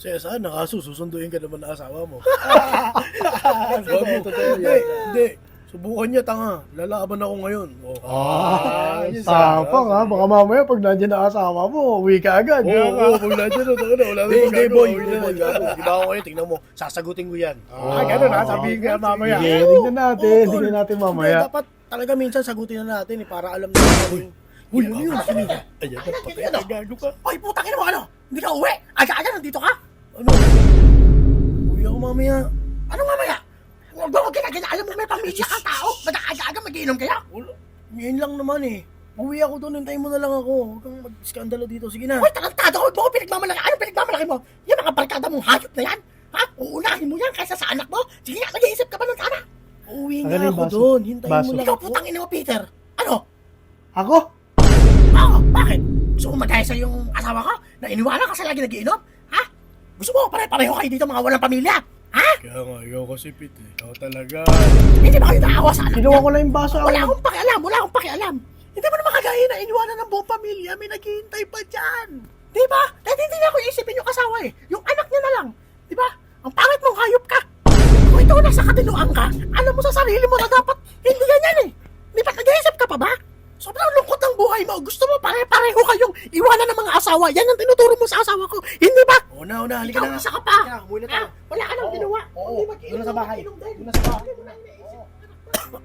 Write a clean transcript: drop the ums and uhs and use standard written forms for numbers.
Saya sana kaso susunduin ka naman ng asawa mo. Totoo Hindi, yan. hindi. Subukan niya, tanga. Lalaban ako ngayon. Oh. Yun Tapang ha, baka mamaya pag nandiyan na asawa mo, uwi ka agad. Oo, pag nandiyan na, wala Hindi, nang boy, Hindi, hindi, boy, gago. Di ba ako ngayon? Tingnan mo, sasagutin ko yan. Ganun ha, sabihin ka mamaya. Sige, tingnan natin, Oo, tingnan natin mamaya. Hindi, dapat talaga minsan sagutin na natin para alam natin. Uy, ano yun? Ayan, patay ka, gago ka. Oy, putang ina mo, ano? Hindi ka uwi? Aga-aga, nandito ka? Ano? Uwi ako mamaya. Ano mamaya? Huwag mo ginagana, alam mo may pamilya kang tao? Ba't aga-aga mag-iinom kaya? Wala. Ngayon lang naman eh. Uwi ako doon, hintayin mo na lang ako. Huwag kang mag-skandalo dito. Sige na. Uy, tarantado ko, mo pinagmamalaki. Ano pinagmamalaki mo? Yung mga barkada mong hayop na yan? Ha? Uunahin mo yan kaysa sa anak mo? Sige nga, mag-iisip ka ba ng tama? Uwi Ang nga galing, ako baso. doon. Hintayin Baso. mo lang Ikaw, ako. putang ina mo, Peter. Ano? Ako? Oo, bakit? Gusto mo magaya sa yung asawa ko na iniwanan ka sa lagi nag-iinom? Ha? Gusto mo pare-pareho kayo dito mga walang pamilya? Ha? Kaya nga, ikaw kasi Pete. Ikaw talaga. Hindi ba kayo naawa sa anak Kinuha niya? ko lang yung baso. Wala akong pakialam. Hindi mo naman kagaya na iniwanan ng buong pamilya, may naghihintay pa dyan. Di ba? Dahil hindi niya ako isipin yung asawa eh. Yung anak niya na lang. Di ba? Ang pangit mong hayop ka. Kung ikaw nasa katinuan ka, alam mo sa sarili mo na dapat hindi ganyan eh. Di ba nag-iisip ka pa ba? Sobrang lungkot ng buhay mo. Gusto mo pare-pareho kayong iwanan ng mga asawa. Yan ang tinuturo mo sa asawa ko. Hindi ba? Una, halika Ikaw na. isa ka pa. Halika na, umuwi na Ha? tayo. Wala ka nang ginawa. Oo, Hindi mag-iinom, doon na sa bahay. mag-iinom din. Doon na sa bahay. Hindi mo na iniisip.